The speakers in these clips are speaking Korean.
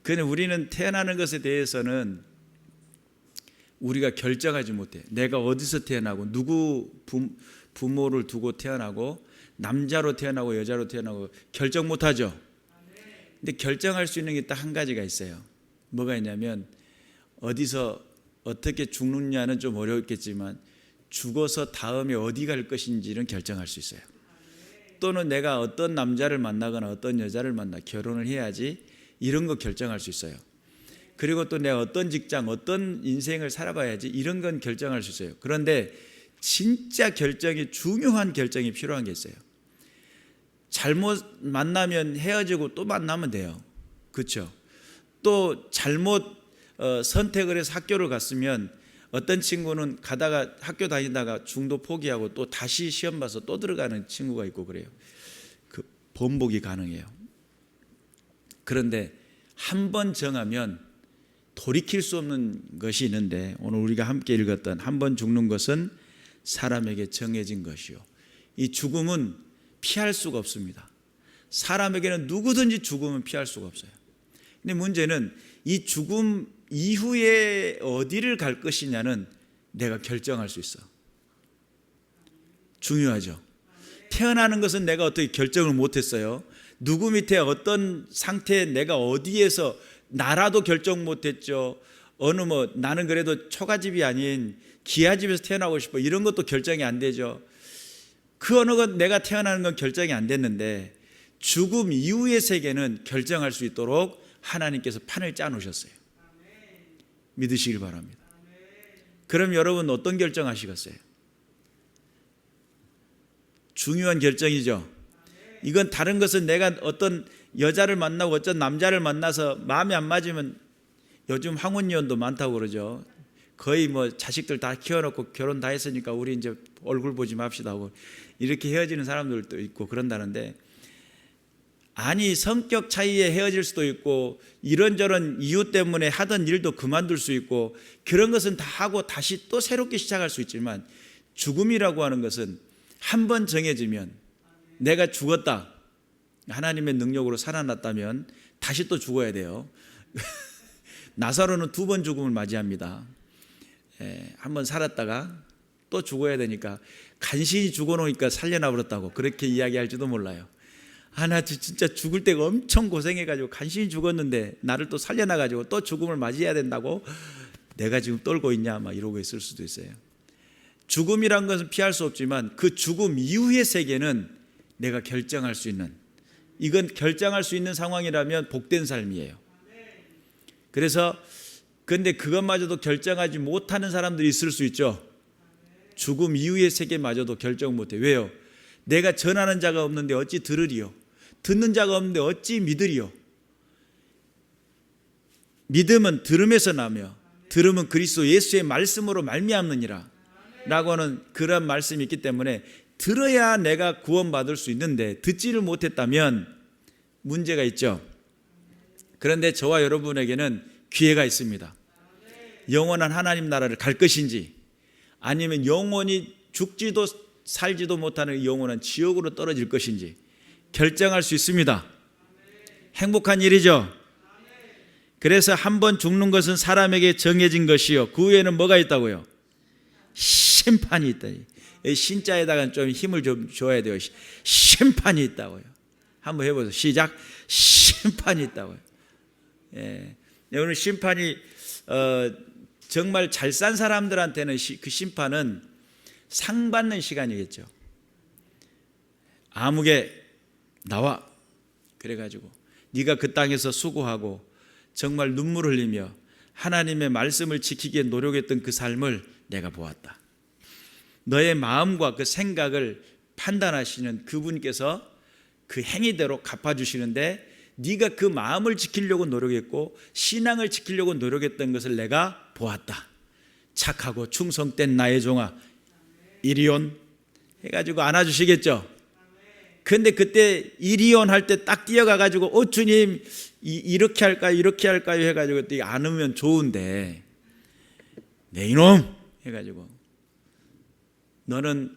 그런데 우리는 태어나는 것에 대해서는 우리가 결정하지 못해. 내가 어디서 태어나고 누구 부모를 두고 태어나고 남자로 태어나고 여자로 태어나고 결정 못하죠. 근데 결정할 수 있는 게 딱 한 가지가 있어요. 뭐가 있냐면 어디서 어떻게 죽느냐는 좀 어렵겠지만 죽어서 다음에 어디 갈 것인지는 결정할 수 있어요. 또는 내가 어떤 남자를 만나거나 어떤 여자를 만나 결혼을 해야지 이런 거 결정할 수 있어요. 그리고 또 내가 어떤 직장, 어떤 인생을 살아봐야지 이런 건 결정할 수 있어요. 그런데 진짜 결정이 중요한 결정이 필요한 게 있어요. 잘못 만나면 헤어지고 또 만나면 돼요. 그렇죠? 또 잘못 선택을 해서 학교를 갔으면 어떤 친구는 가다가 학교 다니다가 중도 포기하고 또 다시 시험 봐서 또 들어가는 친구가 있고 그래요. 그 번복이 가능해요. 그런데 한 번 정하면 돌이킬 수 없는 것이 있는데 오늘 우리가 함께 읽었던 한 번 죽는 것은 사람에게 정해진 것이요. 이 죽음은 피할 수가 없습니다. 사람에게는 누구든지 죽음은 피할 수가 없어요. 근데 문제는 이 죽음 이후에 어디를 갈 것이냐는 내가 결정할 수 있어. 중요하죠. 태어나는 것은 내가 어떻게 결정을 못했어요. 누구 밑에 어떤 상태에 내가 어디에서 나라도 결정 못했죠. 어느 나는 그래도 초가집이 아닌 기아집에서 태어나고 싶어 이런 것도 결정이 안 되죠. 그 어느 것 내가 태어나는 건 결정이 안 됐는데 죽음 이후의 세계는 결정할 수 있도록 하나님께서 판을 짜 놓으셨어요. 믿으시길 바랍니다. 그럼 여러분 어떤 결정하시겠어요? 중요한 결정이죠. 이건 다른 것은 내가 어떤 여자를 만나고 어떤 남자를 만나서 마음에 안 맞으면 요즘 황혼이혼도 많다고 그러죠. 거의 자식들 다 키워놓고 결혼 다 했으니까 우리 이제 얼굴 보지 맙시다 하고 이렇게 헤어지는 사람들도 있고 그런다는데, 아니 성격 차이에 헤어질 수도 있고 이런저런 이유 때문에 하던 일도 그만둘 수 있고 그런 것은 다 하고 다시 또 새롭게 시작할 수 있지만 죽음이라고 하는 것은 한 번 정해지면 내가 죽었다, 하나님의 능력으로 살아났다면 다시 또 죽어야 돼요. 나사로는 2번 죽음을 맞이합니다. 한 번 살았다가 또 죽어야 되니까 간신히 죽어놓으니까 살려나 버렸다고 그렇게 이야기할지도 몰라요. 나 진짜 죽을 때가 엄청 고생해가지고 간신히 죽었는데 나를 또 살려놔가지고 또 죽음을 맞이해야 된다고 내가 지금 떨고 있냐 막 이러고 있을 수도 있어요. 죽음이란 것은 피할 수 없지만 그 죽음 이후의 세계는 내가 결정할 수 있는, 이건 결정할 수 있는 상황이라면 복된 삶이에요. 그래서 근데 그것마저도 결정하지 못하는 사람들이 있을 수 있죠. 죽음 이후의 세계마저도 결정 못해. 왜요? 내가 전하는 자가 없는데 어찌 들으리요? 듣는 자가 없는데 어찌 믿으리요? 믿음은 들음에서 나며 들음은 그리스도 예수의 말씀으로 말미암느니라 라고 하는 그런 말씀이 있기 때문에 들어야 내가 구원받을 수 있는데 듣지를 못했다면 문제가 있죠. 그런데 저와 여러분에게는 기회가 있습니다. 영원한 하나님 나라를 갈 것인지 아니면 영원히 죽지도 살지도 못하는 영원한 지옥으로 떨어질 것인지 결정할 수 있습니다. 행복한 일이죠. 그래서 한 번 죽는 것은 사람에게 정해진 것이요, 그 후에는 뭐가 있다고요? 심판이 있다. 신자에다가 좀 힘을 좀 줘야 돼요. 심판이 있다고요. 한번 해보세요. 시작. 심판이 있다고요. 오늘 심판이 정말 잘 산 사람들한테는 그 심판은 상 받는 시간이겠죠. 아무개 나와 그래가지고 네가 그 땅에서 수고하고 정말 눈물 흘리며 하나님의 말씀을 지키기에 노력했던 그 삶을 내가 보았다. 너의 마음과 그 생각을 판단하시는 그분께서 그 행위대로 갚아주시는데 네가 그 마음을 지키려고 노력했고 신앙을 지키려고 노력했던 것을 내가 보았다. 착하고 충성된 나의 종아 이리온 해가지고 안아주시겠죠. 근데 그때 이리온 할 때 딱 뛰어가가지고 주님 이렇게 할까요 이렇게 할까요 해가지고 안으면 좋은데 내 이놈 해가지고 너는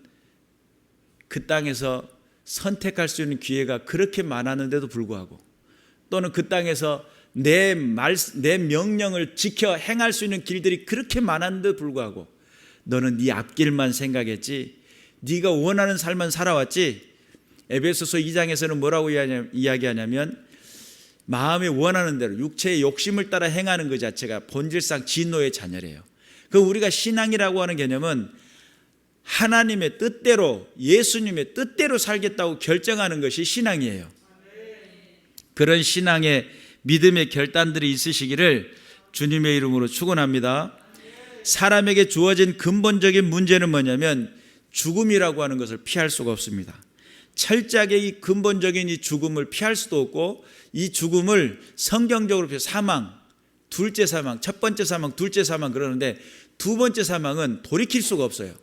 그 땅에서 선택할 수 있는 기회가 그렇게 많았는데도 불구하고 또는 그 땅에서 내 명령을 지켜 행할 수 있는 길들이 그렇게 많은데 불구하고 너는 네 앞길만 생각했지, 네가 원하는 삶만 살아왔지. 에베소서 2장에서는 뭐라고 이야기하냐면 마음이 원하는 대로 육체의 욕심을 따라 행하는 것 자체가 본질상 진노의 자녀래요. 그 우리가 신앙이라고 하는 개념은 하나님의 뜻대로, 예수님의 뜻대로 살겠다고 결정하는 것이 신앙이에요. 그런 신앙의 믿음의 결단들이 있으시기를 주님의 이름으로 축원합니다. 사람에게 주어진 근본적인 문제는 뭐냐면 죽음이라고 하는 것을 피할 수가 없습니다. 철저하게 이 근본적인 이 죽음을 피할 수도 없고, 이 죽음을 성경적으로 사망, 둘째 사망, 첫 번째 사망, 둘째 사망 그러는데 두 번째 사망은 돌이킬 수가 없어요.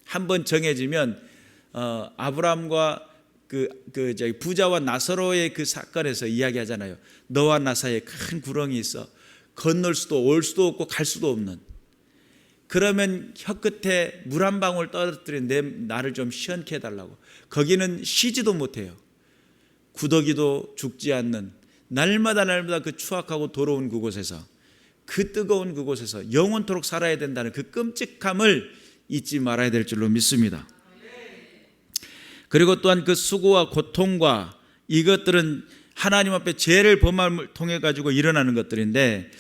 한번 정해지면 아브라함과 저기 부자와 나사로의 그 사건에서 이야기하잖아요. 너와 나 사이에 큰 구렁이 있어. 건널 수도 올 수도 없고 갈 수도 없는. 그러면 혀끝에 물 한 방울 떨어뜨린 나를 좀 시원케 해달라고. 거기는 쉬지도 못해요. 구더기도 죽지 않는, 날마다 그 추악하고 더러운 그곳에서, 그 뜨거운 그곳에서 영원토록 살아야 된다는 그 끔찍함을 잊지 말아야 될 줄로 믿습니다. 그리고 또한 그 수고와 고통과 이것들은 하나님 앞에 죄를 범함을 통해 가지고 일어나는 것들인데,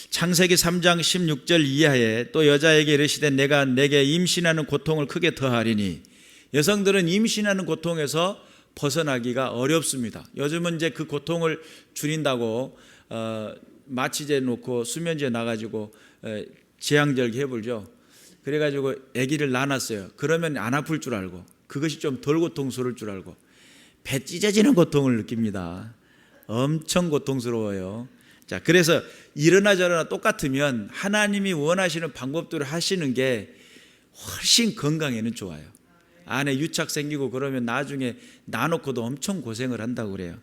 창세기 3장 16절 이하에 또 여자에게 이르시되 내가 내게 임신하는 고통을 크게 더하리니, 여성들은 임신하는 고통에서 벗어나기가 어렵습니다. 요즘은 이제 그 고통을 줄인다고 마취제 놓고 수면제 놔가지고 제왕절개 해보죠. 그래가지고 아기를 낳았어요. 그러면 안 아플 줄 알고, 그것이 좀 덜 고통스러울 줄 알고 배 찢어지는 고통을 느낍니다. 엄청 고통스러워요. 자, 그래서 이러나 저러나 똑같으면 하나님이 원하시는 방법대로 하시는 게 훨씬 건강에는 좋아요. 안에 유착 생기고 그러면 나중에 나놓고도 엄청 고생을 한다고 그래요.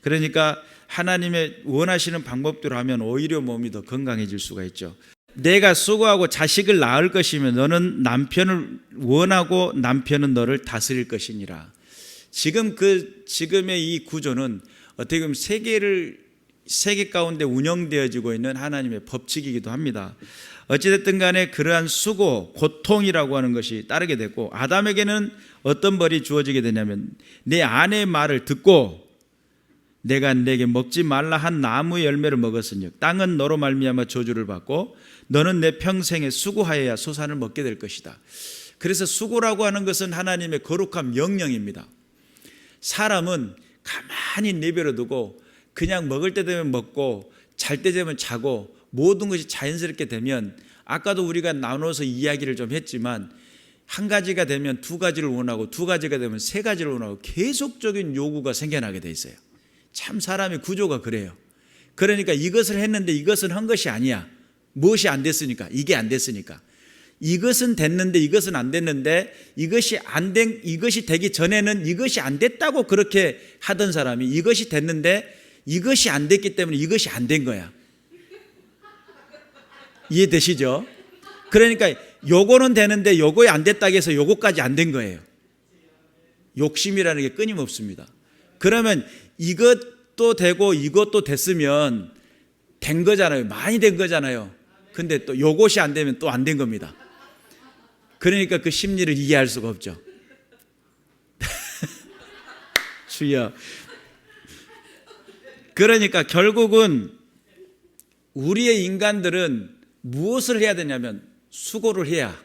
그러니까 하나님의 원하시는 방법대로 하면 오히려 몸이 더 건강해질 수가 있죠. 내가 수고하고 자식을 낳을 것이면 너는 남편을 원하고 남편은 너를 다스릴 것이니라. 지금의 이 구조는 어떻게 보면 세계 가운데 운영되어지고 있는 하나님의 법칙이기도 합니다. 어찌됐든 간에 그러한 수고, 고통이라고 하는 것이 따르게 됐고, 아담에게는 어떤 벌이 주어지게 되냐면 내 아내의 말을 듣고 내가 내게 먹지 말라 한 나무의 열매를 먹었으니 땅은 너로 말미암아 저주를 받고 너는 내 평생에 수고하여야 소산을 먹게 될 것이다. 그래서 수고라고 하는 것은 하나님의 거룩한 명령입니다. 사람은 가만히 내버려 두고 그냥 먹을 때 되면 먹고 잘 때 되면 자고 모든 것이 자연스럽게 되면, 아까도 우리가 나눠서 이야기를 좀 했지만 한 가지가 되면 두 가지를 원하고 두 가지가 되면 세 가지를 원하고 계속적인 요구가 생겨나게 돼 있어요. 참 사람의 구조가 그래요. 그러니까 이것을 했는데 이것은 한 것이 아니야. 무엇이 안 됐으니까, 이게 안 됐으니까. 이것은 됐는데 이것은 안 됐는데 이것이 되기 전에는 이것이 안 됐다고 그렇게 하던 사람이 이것이 됐는데 이것이 안 됐기 때문에 이것이 안 된 거야. 이해되시죠? 그러니까 요거는 되는데 요거에 안 됐다고 해서 요거까지 안 된 거예요. 욕심이라는 게 끊임없습니다. 그러면 이것도 되고 이것도 됐으면 된 거잖아요. 많이 된 거잖아요. 근데 또 요것이 안 되면 또 안 된 겁니다. 그러니까 그 심리를 이해할 수가 없죠. 주여. 그러니까 결국은 우리의 인간들은 무엇을 해야 되냐면 수고를 해야,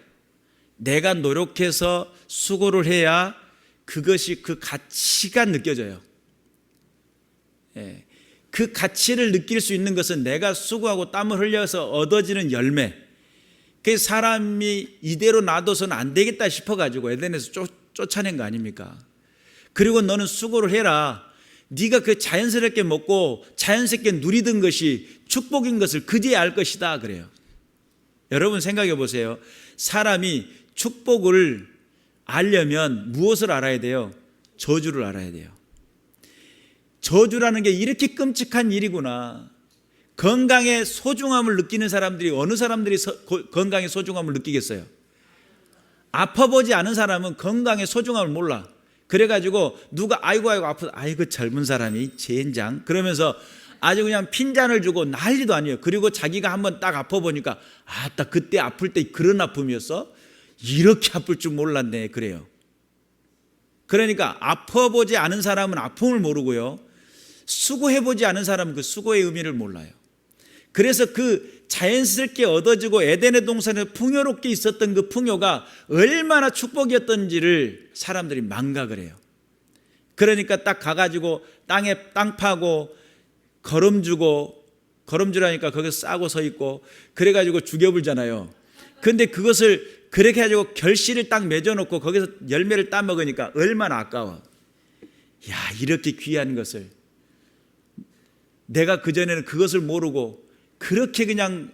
내가 노력해서 수고를 해야 그것이 그 가치가 느껴져요. 예. 그 가치를 느낄 수 있는 것은 내가 수고하고 땀을 흘려서 얻어지는 열매. 그 사람이 이대로 놔둬서는 안 되겠다 싶어가지고 에덴에서 쫓아낸 거 아닙니까? 그리고 너는 수고를 해라. 네가 그 자연스럽게 먹고 자연스럽게 누리던 것이 축복인 것을 그제야 알 것이다 그래요. 여러분 생각해 보세요. 사람이 축복을 알려면 무엇을 알아야 돼요? 저주를 알아야 돼요. 저주라는 게 이렇게 끔찍한 일이구나. 건강의 소중함을 느끼는 사람들이, 어느 사람들이 건강의 소중함을 느끼겠어요? 아파보지 않은 사람은 건강의 소중함을 몰라. 그래가지고 누가 아이고 아프다, 아이고 젊은 사람이 젠장 그러면서 아주 그냥 핀잔을 주고 난리도 아니에요. 그리고 자기가 한번 딱 아파보니까 딱 그때 아플 때 그런 아픔이었어? 이렇게 아플 줄 몰랐네. 그래요. 그러니까 아파보지 않은 사람은 아픔을 모르고요, 수고해보지 않은 사람은 그 수고의 의미를 몰라요. 그래서 그 자연스럽게 얻어지고 에덴의 동산에 풍요롭게 있었던 그 풍요가 얼마나 축복이었던지를 사람들이 망각을 해요. 그러니까 딱 가가지고 땅에 땅 파고 거름주라니까 거기서 싸고 서 있고 그래가지고 죽여불잖아요. 근데 그것을 그렇게 해가지고 결실을 딱 맺어놓고 거기서 열매를 따먹으니까 얼마나 아까워. 이렇게 귀한 것을 내가 그전에는 그것을 모르고 그렇게 그냥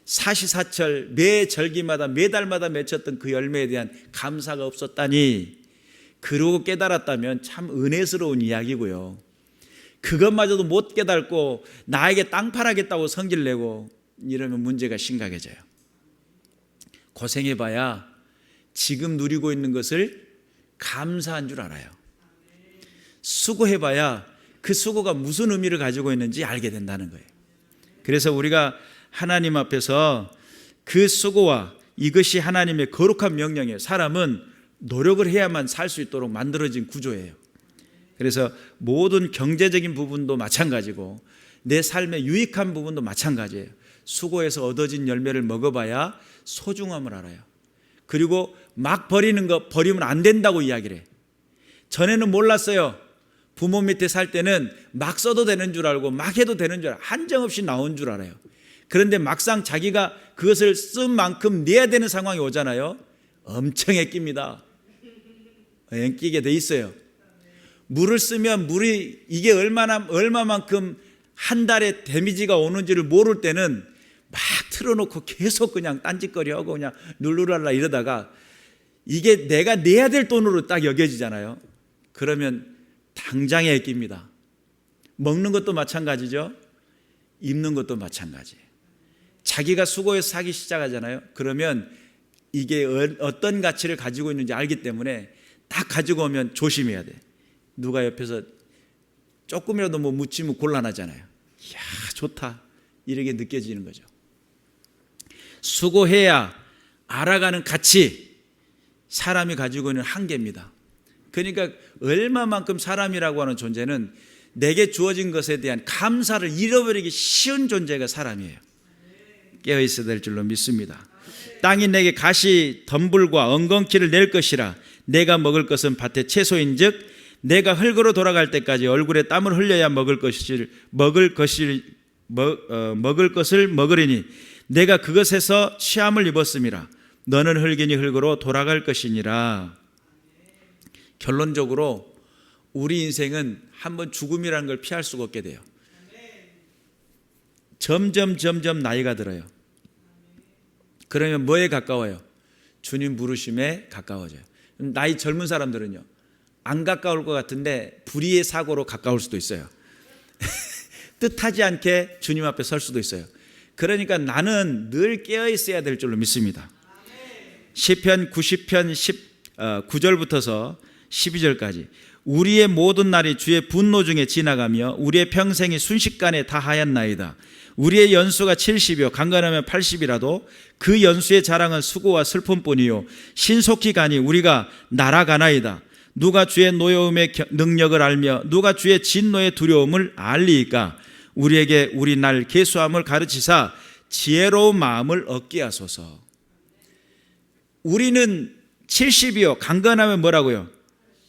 사시사철 매 절기마다 매달마다 맺혔던 그 열매에 대한 감사가 없었다니, 그러고 깨달았다면 참 은혜스러운 이야기고요. 그것마저도 못 깨닫고 나에게 땅 팔아겠다고 성질 내고 이러면 문제가 심각해져요. 고생해봐야 지금 누리고 있는 것을 감사한 줄 알아요. 수고해봐야 그 수고가 무슨 의미를 가지고 있는지 알게 된다는 거예요. 그래서 우리가 하나님 앞에서 그 수고와 이것이 하나님의 거룩한 명령이에요. 사람은 노력을 해야만 살 수 있도록 만들어진 구조예요. 그래서 모든 경제적인 부분도 마찬가지고 내 삶의 유익한 부분도 마찬가지예요. 수고해서 얻어진 열매를 먹어봐야 소중함을 알아요. 그리고 막 버리는 거 버리면 안 된다고 이야기를 해. 전에는 몰랐어요. 부모 밑에 살 때는 막 써도 되는 줄 알고 막 해도 되는 줄 알고 한정없이 나온 줄 알아요. 그런데 막상 자기가 그것을 쓴 만큼 내야 되는 상황이 오잖아요. 엄청 애낍니다. 애끼게 돼 있어요. 물을 쓰면 물이 이게 얼마만큼 한 달에 데미지가 오는지를 모를 때는 막 틀어놓고 계속 그냥 딴짓거리하고 그냥 룰루랄라 이러다가 이게 내가 내야 될 돈으로 딱 여겨지잖아요. 그러면 당장에 애낍니다. 먹는 것도 마찬가지죠. 입는 것도 마찬가지예요. 자기가 수고해서 사기 시작하잖아요. 그러면 이게 어떤 가치를 가지고 있는지 알기 때문에 딱 가지고 오면 조심해야 돼. 누가 옆에서 조금이라도 뭐 묻히면 곤란하잖아요. 이야, 좋다 이렇게 느껴지는 거죠. 수고해야 알아가는 가치, 사람이 가지고 있는 한계입니다. 그러니까 얼마만큼 사람이라고 하는 존재는 내게 주어진 것에 대한 감사를 잃어버리기 쉬운 존재가 사람이에요. 깨어있어야 될 줄로 믿습니다. 땅이 내게 가시 덤불과 엉겅퀴를 낼 것이라. 내가 먹을 것은 밭의 채소인즉 내가 흙으로 돌아갈 때까지 얼굴에 땀을 흘려야 먹을 것을 먹으리니 내가 그것에서 취함을 입었음이라. 너는 흙이니 흙으로 돌아갈 것이니라. 결론적으로 우리 인생은 한번 죽음이라는 걸 피할 수가 없게 돼요. 점점 나이가 들어요. 그러면 뭐에 가까워요? 주님 부르심에 가까워져요. 나이 젊은 사람들은요, 안 가까울 것 같은데 불의의 사고로 가까울 수도 있어요. 뜻하지 않게 주님 앞에 설 수도 있어요. 그러니까 나는 늘 깨어 있어야 될 줄로 믿습니다. 시편 90편 9절부터서 12절까지 우리의 모든 날이 주의 분노 중에 지나가며 우리의 평생이 순식간에 다하였나이다. 우리의 연수가 70이요 강건하면 80이라도 그 연수의 자랑은 수고와 슬픔뿐이요 신속히 가니 우리가 날아가나이다. 누가 주의 노여움의 능력을 알며 누가 주의 진노의 두려움을 알리이까. 우리에게 우리 날 계수함을 가르치사 지혜로운 마음을 얻게 하소서. 우리는 70이요 강건하면 뭐라고요?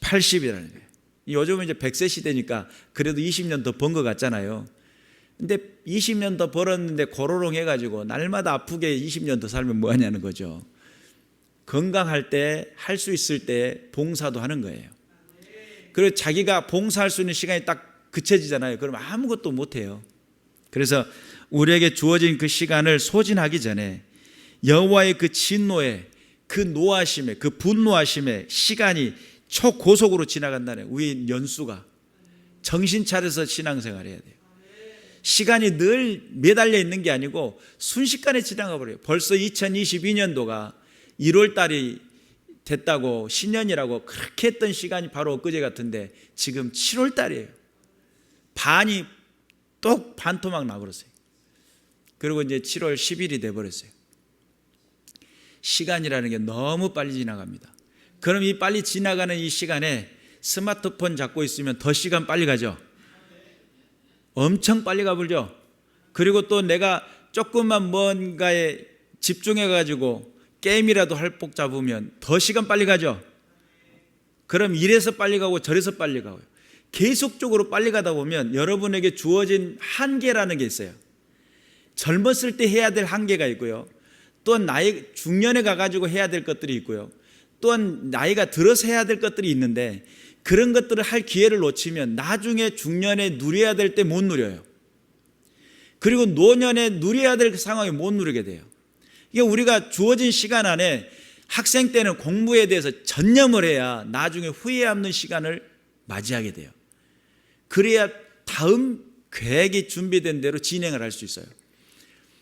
80이라는 거예요. 요즘은 이제 100세 시대니까 그래도 20년 더 번 것 같잖아요. 근데 20년 더 벌었는데 고로롱 해가지고 날마다 아프게 20년 더 살면 뭐하냐는 거죠. 건강할 때, 할 수 있을 때 봉사도 하는 거예요. 그리고 자기가 봉사할 수 있는 시간이 딱 그쳐지잖아요. 그럼 아무것도 못해요. 그래서 우리에게 주어진 그 시간을 소진하기 전에 여호와의 그 진노에, 그 노하심에, 그 분노하심에 시간이 초고속으로 지나간다는 우리 연수가 정신 차려서 신앙생활 해야 돼요. 시간이 늘 매달려 있는 게 아니고 순식간에 지나가 버려요. 벌써 2022년도가 1월 달이 됐다고 신년이라고 그렇게 했던 시간이 바로 엊그제 같은데 지금 7월 달이에요. 반이 똑 반토막 나버렸어요. 그리고 이제 7월 10일이 돼버렸어요. 시간이라는 게 너무 빨리 지나갑니다. 그럼 이 빨리 지나가는 이 시간에 스마트폰 잡고 있으면 더 시간 빨리 가죠. 엄청 빨리 가버죠. 그리고 또 내가 조금만 뭔가에 집중해가지고 게임이라도 할 복 잡으면 더 시간 빨리 가죠. 그럼 이래서 빨리 가고 저래서 빨리 가고요. 계속적으로 빨리 가다 보면 여러분에게 주어진 한계라는 게 있어요. 젊었을 때 해야 될 한계가 있고요. 또한 나이 중년에 가가지고 해야 될 것들이 있고요. 또한 나이가 들어서 해야 될 것들이 있는데 그런 것들을 할 기회를 놓치면 나중에 중년에 누려야 될 때 못 누려요. 그리고 노년에 누려야 될 상황에 못 누리게 돼요. 이게 우리가 주어진 시간 안에 학생 때는 공부에 대해서 전념을 해야 나중에 후회 없는 시간을 맞이하게 돼요. 그래야 다음 계획이 준비된 대로 진행을 할 수 있어요.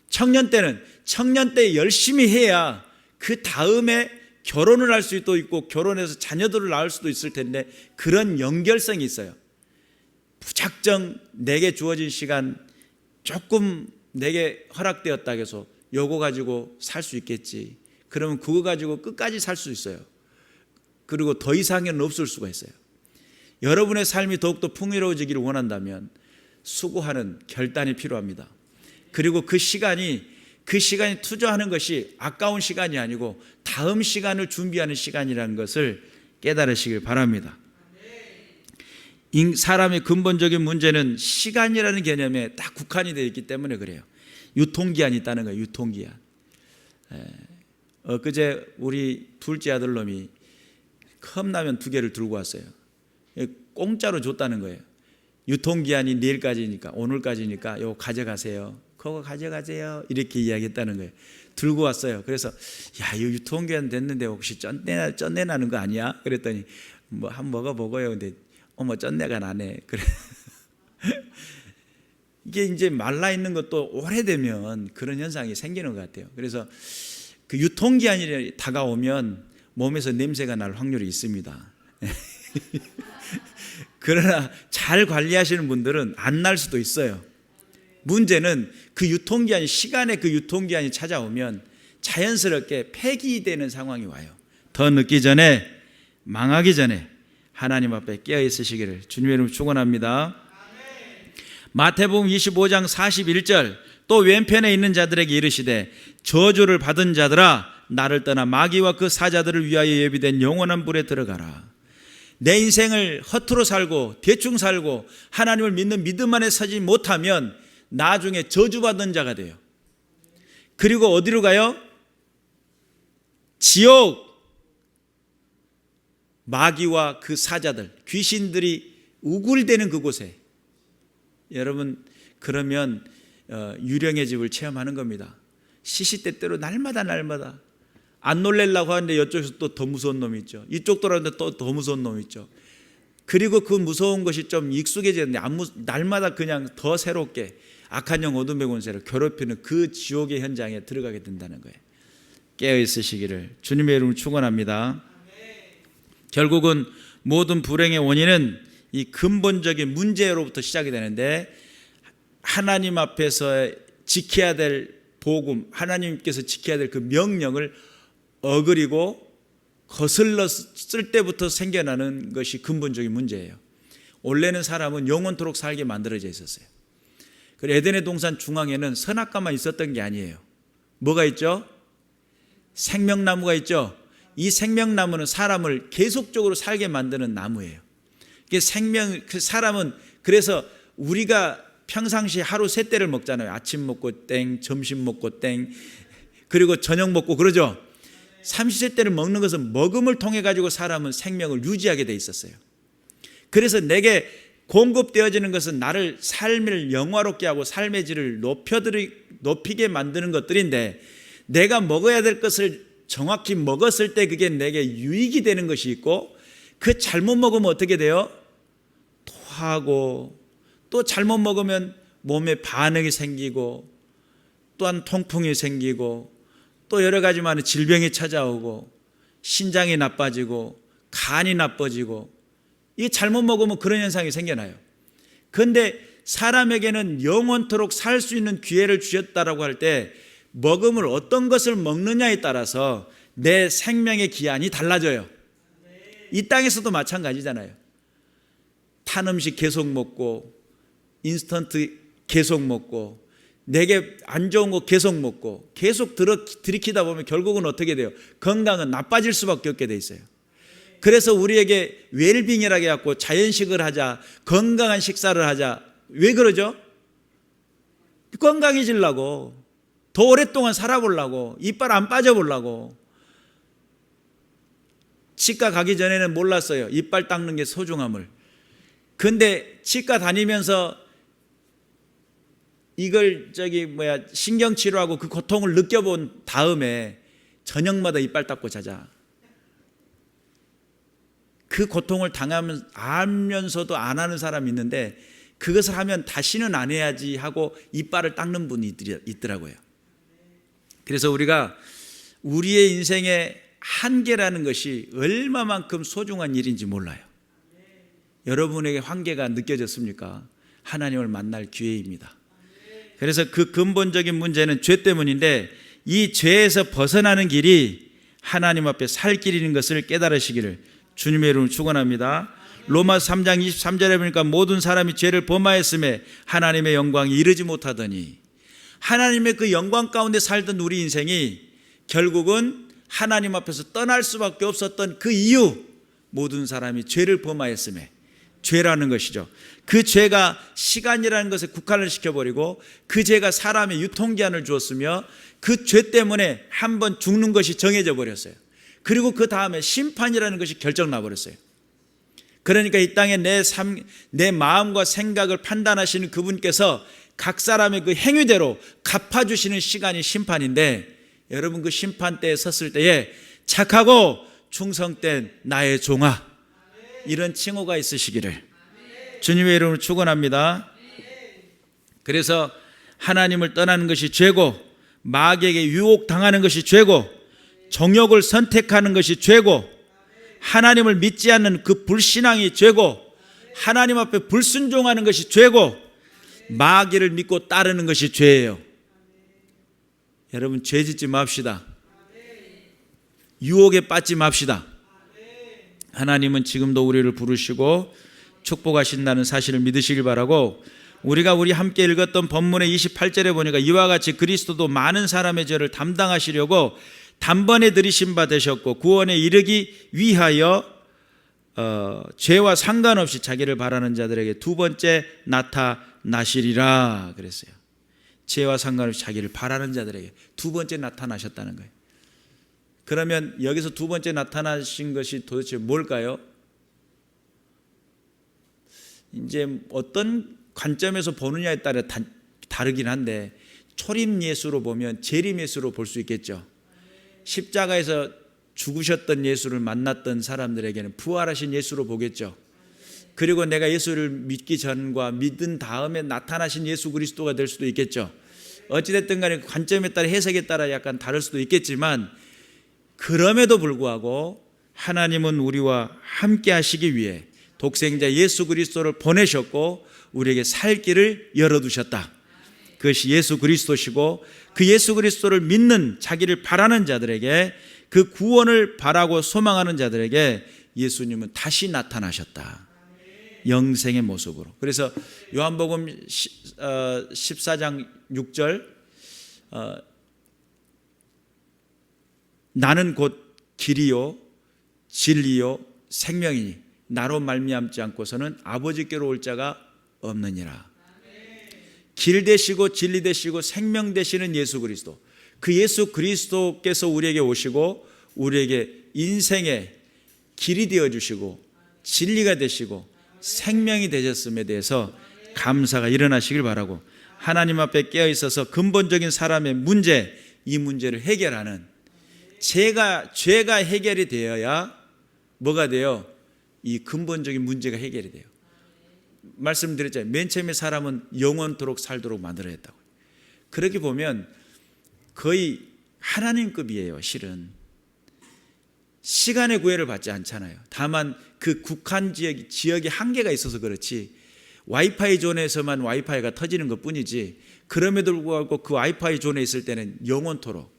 청년 때는 청년 때 열심히 해야 그 다음에 결혼을 할 수도 있고 결혼해서 자녀들을 낳을 수도 있을 텐데 그런 연결성이 있어요. 무작정 내게 주어진 시간 조금 내게 허락되었다 해서 요거 가지고 살 수 있겠지. 그러면 그거 가지고 끝까지 살 수 있어요. 그리고 더 이상은 없을 수가 있어요. 여러분의 삶이 더욱더 풍요로워지기를 원한다면 수고하는 결단이 필요합니다. 그리고 그 시간이 투자하는 것이 아까운 시간이 아니고 다음 시간을 준비하는 시간이라는 것을 깨달으시길 바랍니다. 사람의 근본적인 문제는 시간이라는 개념에 딱 국한이 되어 있기 때문에 그래요. 유통기한이 있다는 거예요. 유통기한. 엊그제 우리 둘째 아들 놈이 컵라면 2개를 들고 왔어요. 공짜로 줬다는 거예요. 유통기한이 내일까지니까 오늘까지니까 이거 가져가세요. 그거 가져가세요. 이렇게 이야기했다는 거예요. 들고 왔어요. 그래서 야, 이거 유통기한 됐는데 혹시 쩐내 나는 거 아니야? 그랬더니 뭐 한번 먹어보고요. 근데 어머 쩐내가 나네. 그래. 이게 이제 말라 있는 것도 오래되면 그런 현상이 생기는 것 같아요. 그래서 그 유통기한이 다가오면 몸에서 냄새가 날 확률이 있습니다. 그러나 잘 관리하시는 분들은 안 날 수도 있어요. 문제는 그 유통기한이 시간의 그 유통기한이 찾아오면 자연스럽게 폐기되는 상황이 와요. 더 늦기 전에 망하기 전에 하나님 앞에 깨어 있으시기를 주님의 이름으로 축원합니다. 마태복음 25장 41절 또 왼편에 있는 자들에게 이르시되 저주를 받은 자들아 나를 떠나 마귀와 그 사자들을 위하여 예비된 영원한 불에 들어가라. 내 인생을 허투루 살고 대충 살고 하나님을 믿는 믿음 안에 서지 못하면 나중에 저주받은 자가 돼요. 그리고 어디로 가요? 지옥. 마귀와 그 사자들, 귀신들이 우글대는 그곳에 여러분 그러면 유령의 집을 체험하는 겁니다. 시시때때로 날마다 안 놀래려고 하는데 이쪽에서 또 더 무서운 놈이 있죠. 이쪽 돌아오는데 또 더 무서운 놈이 있죠. 그리고 그 무서운 것이 좀 익숙해졌는데 날마다 그냥 더 새롭게 악한 영 어둠의 권세를 괴롭히는 그 지옥의 현장에 들어가게 된다는 거예요. 깨어 있으시기를 주님의 이름으로 축원합니다. 결국은 모든 불행의 원인은 이 근본적인 문제로부터 시작이 되는데 하나님 앞에서 지켜야 될 복음, 하나님께서 지켜야 될 그 명령을 어그리고 거슬렀을 때부터 생겨나는 것이 근본적인 문제예요. 원래는 사람은 영원토록 살게 만들어져 있었어요. 그리고 에덴의 동산 중앙에는 선악과만 있었던 게 아니에요. 뭐가 있죠? 생명나무가 있죠. 이 생명나무는 사람을 계속적으로 살게 만드는 나무예요. 그 사람은 그래서 우리가 평상시에 하루 3때를 먹잖아요. 아침 먹고 땡, 점심 먹고 땡, 그리고 저녁 먹고 그러죠. 30세때를 먹는 것은 먹음을 통해 가지고 사람은 생명을 유지하게 돼 있었어요. 그래서 내게 공급되어지는 것은 나를 삶을 영화롭게 하고 삶의 질을 높이게 만드는 것들인데 내가 먹어야 될 것을 정확히 먹었을 때 그게 내게 유익이 되는 것이 있고 그 잘못 먹으면 어떻게 돼요? 토하고 또 잘못 먹으면 몸에 반응이 생기고 또한 통풍이 생기고 또 여러 가지 많은 질병이 찾아오고 신장이 나빠지고 간이 나빠지고 이 잘못 먹으면 그런 현상이 생겨나요. 그런데 사람에게는 영원토록 살 수 있는 기회를 주셨다라고 할 때 먹음을 어떤 것을 먹느냐에 따라서 내 생명의 기한이 달라져요. 이 땅에서도 마찬가지잖아요. 탄 음식 계속 먹고 인스턴트 계속 먹고 내게 안 좋은 거 계속 먹고 계속 들이키다 보면 결국은 어떻게 돼요? 건강은 나빠질 수밖에 없게 돼 있어요. 그래서 우리에게 웰빙이라고 해갖고 자연식을 하자, 건강한 식사를 하자. 왜 그러죠? 건강해지려고, 더 오랫동안 살아보려고, 이빨 안 빠져보려고. 치과 가기 전에는 몰랐어요. 이빨 닦는 게 소중함을. 근데 치과 다니면서 이걸 신경치료하고 그 고통을 느껴본 다음에 저녁마다 이빨 닦고 자자. 그 고통을 알면서도 안 하는 사람이 있는데 그것을 하면 다시는 안 해야지 하고 이빨을 닦는 분이 있더라고요. 그래서 우리가 우리의 인생의 한계라는 것이 얼마만큼 소중한 일인지 몰라요. 여러분에게 한계가 느껴졌습니까? 하나님을 만날 기회입니다. 그래서 그 근본적인 문제는 죄 때문인데 이 죄에서 벗어나는 길이 하나님 앞에 살 길인 것을 깨달으시기를 주님의 이름으로 축원합니다. 로마서 3장 23절에 보니까 모든 사람이 죄를 범하였음에 하나님의 영광이 이르지 못하더니, 하나님의 그 영광 가운데 살던 우리 인생이 결국은 하나님 앞에서 떠날 수밖에 없었던 그 이유, 모든 사람이 죄를 범하였음에, 죄라는 것이죠. 그 죄가 시간이라는 것에 국한을 시켜버리고 그 죄가 사람의 유통기한을 주었으며 그 죄 때문에 한번 죽는 것이 정해져 버렸어요. 그리고 그 다음에 심판이라는 것이 결정나 버렸어요. 그러니까 이 땅에 내 마음과 생각을 판단하시는 그분께서 각 사람의 그 행위대로 갚아주시는 시간이 심판인데, 여러분 그 심판대에 섰을 때에 착하고 충성된 나의 종아, 이런 칭호가 있으시기를 주님의 이름으로 축원합니다. 그래서 하나님을 떠나는 것이 죄고, 마귀에게 유혹당하는 것이 죄고, 정욕을 선택하는 것이 죄고, 하나님을 믿지 않는 그 불신앙이 죄고, 하나님 앞에 불순종하는 것이 죄고, 마귀를 믿고 따르는 것이 죄예요. 여러분 죄 짓지 맙시다. 유혹에 빠지지 맙시다. 하나님은 지금도 우리를 부르시고 축복하신다는 사실을 믿으시길 바라고, 우리가 함께 읽었던 본문의 28절에 보니까 이와 같이 그리스도도 많은 사람의 죄를 담당하시려고 단번에 들이신 바 되셨고 구원에 이르기 위하여 죄와 상관없이 자기를 바라는 자들에게 두 번째 나타나시리라 그랬어요. 죄와 상관없이 자기를 바라는 자들에게 두 번째 나타나셨다는 거예요. 그러면 여기서 두 번째 나타나신 것이 도대체 뭘까요? 이제 어떤 관점에서 보느냐에 따라 다르긴 한데, 초림 예수로 보면 재림 예수로 볼 수 있겠죠. 십자가에서 죽으셨던 예수를 만났던 사람들에게는 부활하신 예수로 보겠죠. 그리고 내가 예수를 믿기 전과 믿은 다음에 나타나신 예수 그리스도가 될 수도 있겠죠. 어찌됐든 간에 관점에 따라 해석에 따라 약간 다를 수도 있겠지만, 그럼에도 불구하고 하나님은 우리와 함께 하시기 위해 독생자 예수 그리스도를 보내셨고 우리에게 살 길을 열어두셨다. 그것이 예수 그리스도시고, 그 예수 그리스도를 믿는, 자기를 바라는 자들에게, 그 구원을 바라고 소망하는 자들에게 예수님은 다시 나타나셨다. 영생의 모습으로. 그래서 요한복음 14장 6절, 나는 곧 길이요 진리요 생명이니 나로 말미암지 않고서는 아버지께로 올 자가 없느니라. 길 되시고 진리 되시고 생명 되시는 예수 그리스도, 그 예수 그리스도께서 우리에게 오시고 우리에게 인생의 길이 되어주시고 진리가 되시고 생명이 되셨음에 대해서 감사가 일어나시길 바라고, 하나님 앞에 깨어있어서 근본적인 사람의 문제, 이 문제를 해결하는, 죄가 해결이 되어야 뭐가 돼요? 이 근본적인 문제가 해결이 돼요. 말씀드렸잖아요. 맨 처음에 사람은 영원토록 살도록 만들어졌다고. 그렇게 보면 거의 하나님급이에요. 실은 시간의 구애를 받지 않잖아요. 다만 그 국한 지역에 한계가 있어서 그렇지 와이파이 존에서만 와이파이가 터지는 것뿐이지, 그럼에도 불구하고 그 와이파이 존에 있을 때는 영원토록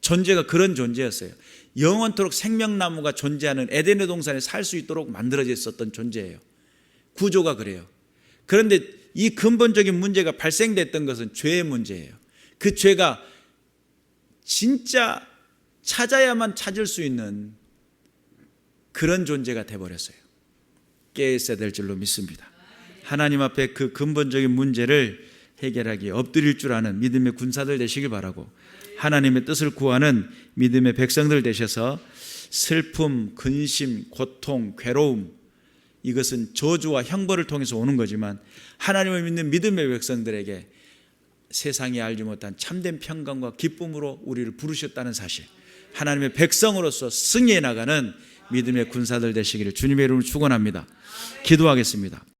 존재가 그런 존재였어요. 영원토록 생명나무가 존재하는 에덴의 동산에 살 수 있도록 만들어져 있었던 존재예요. 구조가 그래요. 그런데 이 근본적인 문제가 발생됐던 것은 죄의 문제예요. 그 죄가 진짜 찾아야만 찾을 수 있는 그런 존재가 되어버렸어요. 깨어 있어야 될 줄로 믿습니다. 하나님 앞에 그 근본적인 문제를 해결하기에 엎드릴 줄 아는 믿음의 군사들 되시길 바라고, 하나님의 뜻을 구하는 믿음의 백성들 되셔서 슬픔, 근심, 고통, 괴로움, 이것은 저주와 형벌을 통해서 오는 거지만 하나님을 믿는 믿음의 백성들에게 세상이 알지 못한 참된 평강과 기쁨으로 우리를 부르셨다는 사실, 하나님의 백성으로서 승리해 나가는 믿음의 군사들 되시기를 주님의 이름으로 축원합니다. 기도하겠습니다.